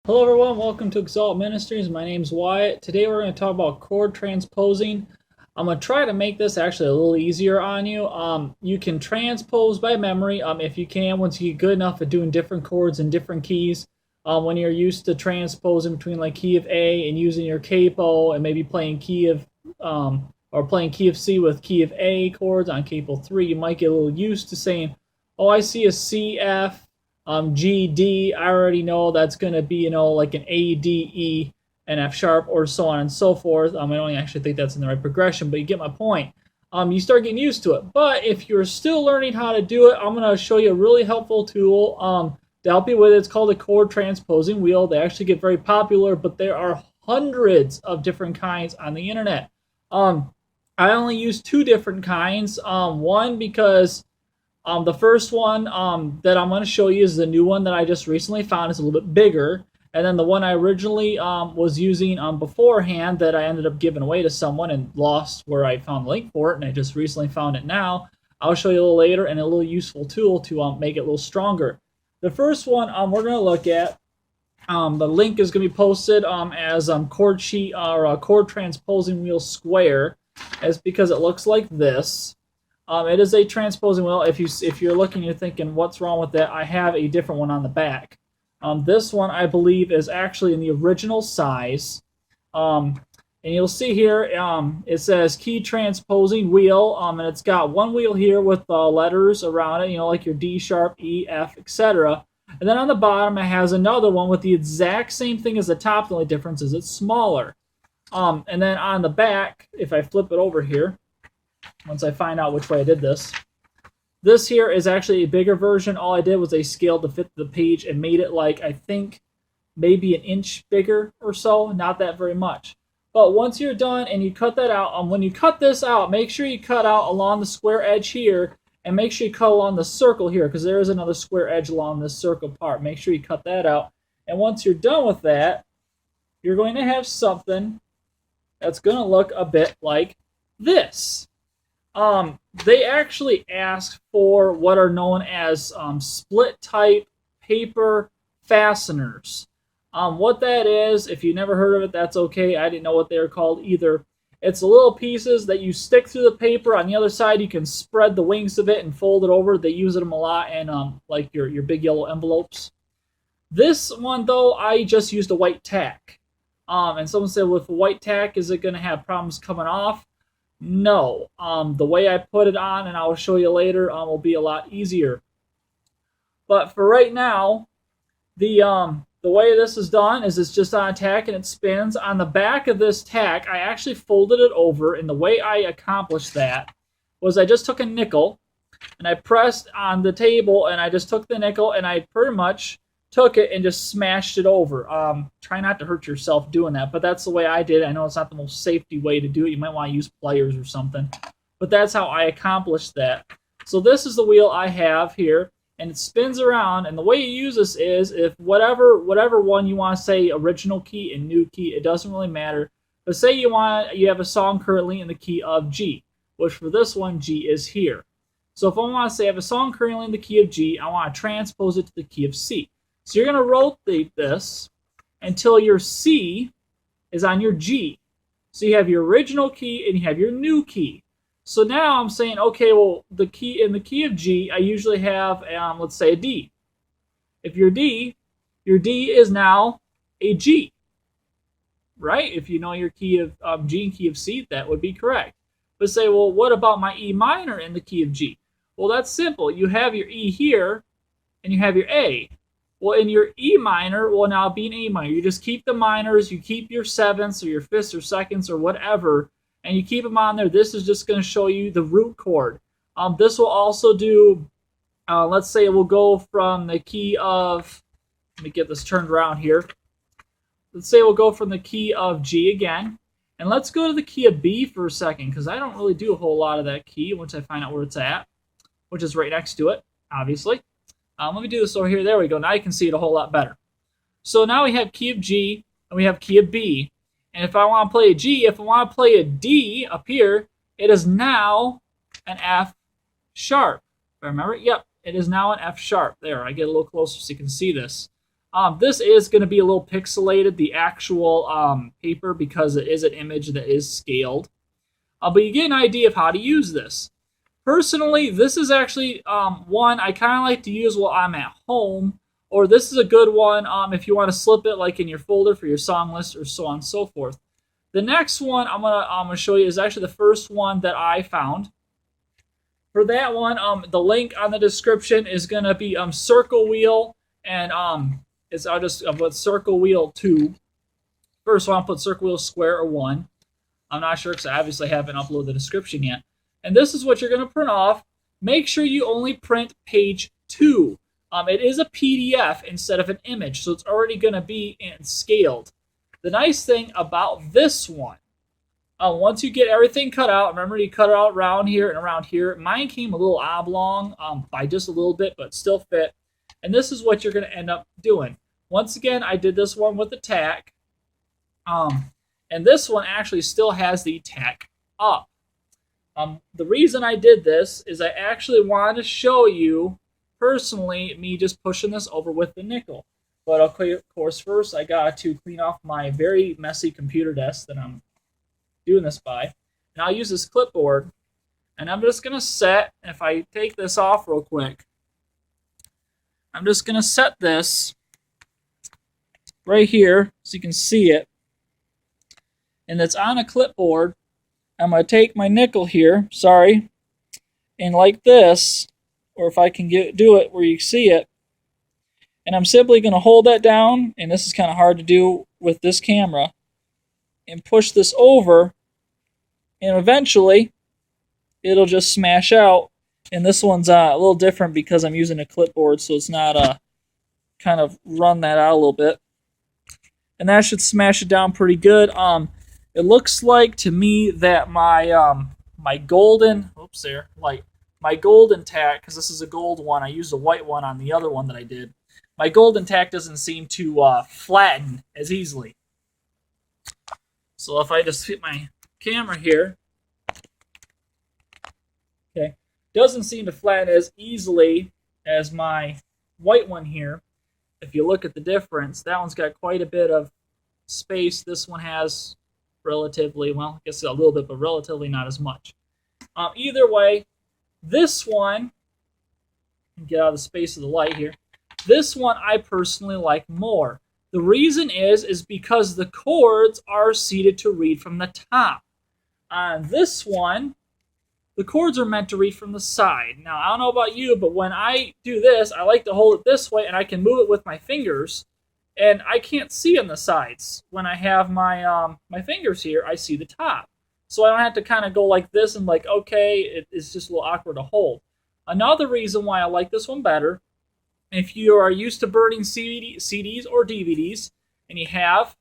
Hello everyone, welcome to XALT Ministries. My name's Wyatt. Today we're going to talk about chord transposing. I'm going to try to make this actually a little easier on you. You can transpose by memory if you can, once you get good enough at doing different chords in different keys. When you're used to transposing between like key of A and using your capo and maybe playing key of or playing key of C with key of A chords on capo 3, you might get a little used to saying, oh, I see a C, F, G, D, I already know that's going to be, like an A, D, E, and F sharp, or so on and so forth. I don't actually think that's in the right progression, but you get my point. You start getting used to it. But if you're still learning how to do it, I'm going to show you a really helpful tool to help you with it. It's called a chord transposing wheel. They actually get very popular, but there are hundreds of different kinds on the internet. I only use two different kinds. One because the first one that I'm going to show you is the new one that I just recently found. It's a little bit bigger. And then the one I originally was using beforehand that I ended up giving away to someone and lost where I found the link for it, and I just recently found it now. I'll show you a little later, and a little useful tool to make it a little stronger. The first one we're going to look at, the link is going to be posted as chord sheet or chord transposing wheel square, as because it looks like this. It is a transposing wheel. If you're looking, you're thinking, what's wrong with that? I have a different one on the back. This one, I believe, is actually in the original size. And you'll see here, it says key transposing wheel, and it's got one wheel here with letters around it, like your D sharp, E, F, etc. And then on the bottom, it has another one with the exact same thing as the top. The only difference is it's smaller. And then on the back, if I flip it over here, once I find out which way I did this. This here is actually a bigger version. All I did was I scaled to fit the page and made it like, I think, maybe an inch bigger or so. Not that very much. But once you're done and you cut that out, when you cut this out, make sure you cut out along the square edge here, and make sure you cut along the circle here, because there is another square edge along this circle part. Make sure you cut that out. And once you're done with that, you're going to have something that's going to look a bit like this. They actually ask for what are known as split type paper fasteners. What that is, if you never heard of it, that's okay. I didn't know what they were called either. It's little pieces that you stick through the paper. On the other side, you can spread the wings of it and fold it over. They use them a lot in like your big yellow envelopes. This one, though, I just used a white tack. And someone said, with white tack, is it going to have problems coming off? No. The way I put it on, and I'll show you later, will be a lot easier. But for right now, the way this is done is it's just on a tack and it spins. On the back of this tack, I actually folded it over, and the way I accomplished that was I just took a nickel and I pressed on the table, and I just took the nickel and I pretty much took it and just smashed it over. Try not to hurt yourself doing that, but that's the way I did it. I know it's not the most safety way to do it. You might want to use pliers or something, but that's how I accomplished that. So this is the wheel I have here, and it spins around, and the way you use this is if whatever one you want to say, original key and new key, it doesn't really matter. But say you have a song currently in the key of G, which for this one, G is here. So if I want to say I have a song currently in the key of G, I want to transpose it to the key of C. So you're going to rotate this until your C is on your G. So you have your original key and you have your new key. So now I'm saying, okay, well, in the key of G, I usually have, let's say, a D. If your D is now a G, right? If you know your key of G and key of C, that would be correct. But say, well, what about my E minor in the key of G? Well, that's simple. You have your E here and you have your A. Well, in your E minor will now be an E minor. You just keep the minors, you keep your sevenths or your fifths or seconds or whatever, and you keep them on there. This is just going to show you the root chord. This will also do, let's say we'll go from the key of, let me get this turned around here. Let's say we'll go from the key of G again, and let's go to the key of B for a second, because I don't really do a whole lot of that key once I find out where it's at, which is right next to it, obviously. Let me do this over here. There we go. Now you can see it a whole lot better. So now we have key of G and we have key of B. And if I want to play a G, if I want to play a D up here, it is now an F sharp. If I remember, yep, it is now an F sharp. There, I get a little closer so you can see this. This is going to be a little pixelated, the actual paper, because it is an image that is scaled. But you get an idea of how to use this. Personally, this is actually one I kind of like to use while I'm at home, or this is a good one if you want to slip it like in your folder for your song list or so on and so forth. The next one I'm gonna show you is actually the first one that I found. For that one, the link on the description is gonna be Circle Wheel, and I'll just put Circle Wheel 2. First one, I'll put Circle Wheel Square or 1. I'm not sure because I obviously haven't uploaded the description yet. And this is what you're going to print off. Make sure you only print page 2. It is a PDF instead of an image, so it's already going to be scaled. The nice thing about this one, once you get everything cut out, remember you cut it out around here and around here. Mine came a little oblong by just a little bit, but still fit. And this is what you're going to end up doing. Once again, I did this one with the tack. And this one actually still has the tack up. The reason I did this is I actually wanted to show you, personally, me just pushing this over with the nickel. But of course, first I got to clean off my very messy computer desk that I'm doing this by. And I'll use this clipboard. And I'm just going to set, if I take this off real quick, I'm just going to set this right here so you can see it. And it's on a clipboard. I'm going to take my nickel here, and like this, or if I can do it where you see it, and I'm simply going to hold that down, and this is kind of hard to do with this camera, and push this over, and eventually it'll just smash out. And this one's a little different because I'm using a clipboard, so it's not kind of run that out a little bit. And that should smash it down pretty good. It looks like to me that my my golden tack, because this is a gold one, I used a white one on the other one that I did. My golden tack doesn't seem to flatten as easily. So if I just hit my camera here, okay, doesn't seem to flatten as easily as my white one here. If you look at the difference, that one's got quite a bit of space. This one has relatively, well, I guess a little bit, but relatively not as much. Either way, this one, get out of the space of the light here, this one I personally like more. The reason is because the chords are seated to read from the top. On this one, the chords are meant to read from the side. Now, I don't know about you, but when I do this, I like to hold it this way, and I can move it with my fingers, and I can't see on the sides. When I have my my fingers here, I see the top. So I don't have to kind of go like this and like, okay, it's just a little awkward to hold. Another reason why I like this one better, if you are used to burning CDs or DVDs, and you have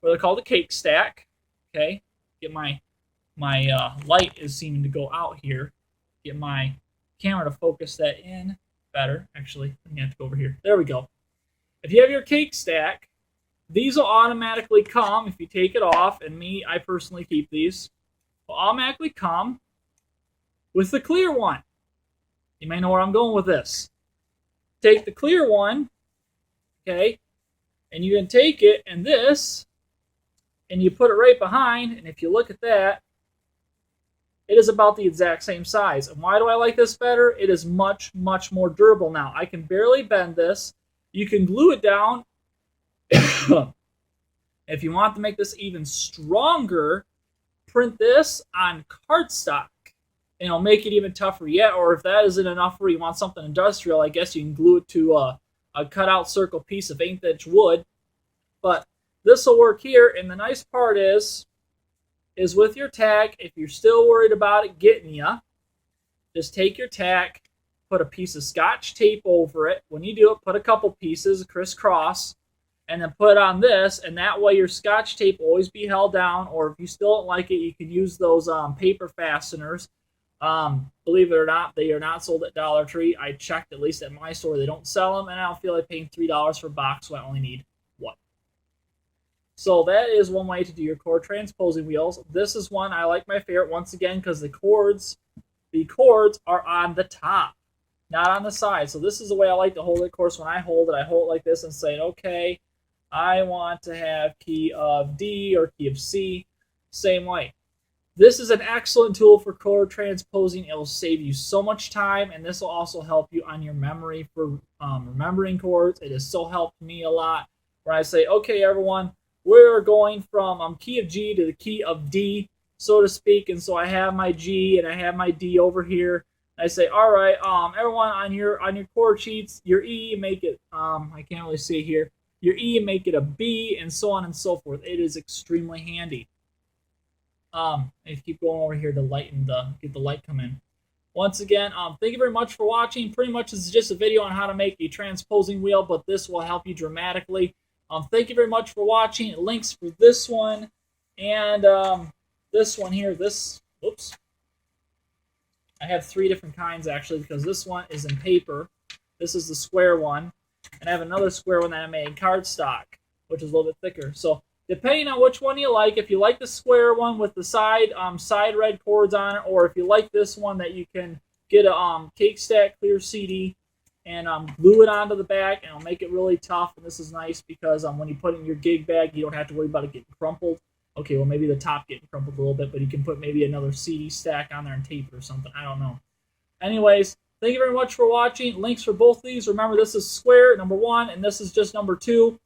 what they call the cake stack, okay, get my light is seeming to go out here. Get my camera to focus that in better. Actually, I'm gonna have to go over here. There we go. If you have your cake stack, these will automatically come if you take it off, and I personally keep these, will automatically come with the clear one. You may know where I'm going with this. Take the clear one, okay, and you can take it and this, and you put it right behind, and if you look at that, it is about the exact same size. And why do I like this better? It is much, much more durable now. I can barely bend this. You can glue it down. If you want to make this even stronger, print this on cardstock. And it'll make it even tougher yet. Or if that isn't enough for you want something industrial, I guess you can glue it to a cutout circle piece of 1/8 inch wood. But this will work here. And the nice part is with your tack, if you're still worried about it getting you, just take your tack, put a piece of Scotch tape over it. When you do it, put a couple pieces crisscross, and then put it on this, and that way your Scotch tape will always be held down. Or if you still don't like it, you can use those paper fasteners. Believe it or not, they are not sold at Dollar Tree. I checked, at least at my store, they don't sell them, and I don't feel like paying $3 for a box, so I only need one. So that is one way to do your chord transposing wheels. This is one I like my favorite, once again, because the chords are on the top. not on the side. So this is the way I like to hold it. Of course, when I hold it like this and say, okay, I want to have key of D or key of C. Same way. This is an excellent tool for chord transposing. It will save you so much time, and this will also help you on your memory for remembering chords. It has so helped me a lot. Where I say, okay, everyone, we're going from key of G to the key of D, so to speak. And so I have my G and I have my D over here. I say, all right, everyone, on your chord sheets, your E, make it, I can't really see here, your E, make it a B, and so on and so forth. It is extremely handy. And keep going over here to lighten get the light come in. Once again, thank you very much for watching. Pretty much this is just a video on how to make a transposing wheel, but this will help you dramatically. Thank you very much for watching. Links for this one and this one here. Oops. I have 3 different kinds actually, because this one is in paper. This is the square one, and I have another square one that I made in cardstock, which is a little bit thicker. So depending on which one you like, if you like the square one with the side red chords on it, or if you like this one that you can get a cake stack clear CD and glue it onto the back, and it'll make it really tough. And this is nice because when you put it in your gig bag, you don't have to worry about it getting crumpled. Okay, well, maybe the top getting crumpled a little bit, but you can put maybe another CD stack on there and tape it or something. I don't know. Anyways, thank you very much for watching. Links for both these. Remember, this is square, number 1, and this is just number 2.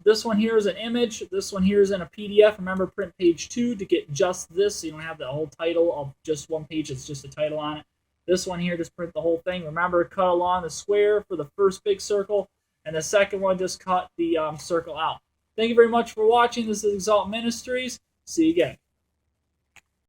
This one here is an image. This one here is in a PDF. Remember, print page 2 to get just this, so you don't have the whole title of just one page. It's just a title on it. This one here, just print the whole thing. Remember, cut along the square for the first big circle, and the second one, just cut the circle out. Thank you very much for watching. This is XALT Ministries. See you again.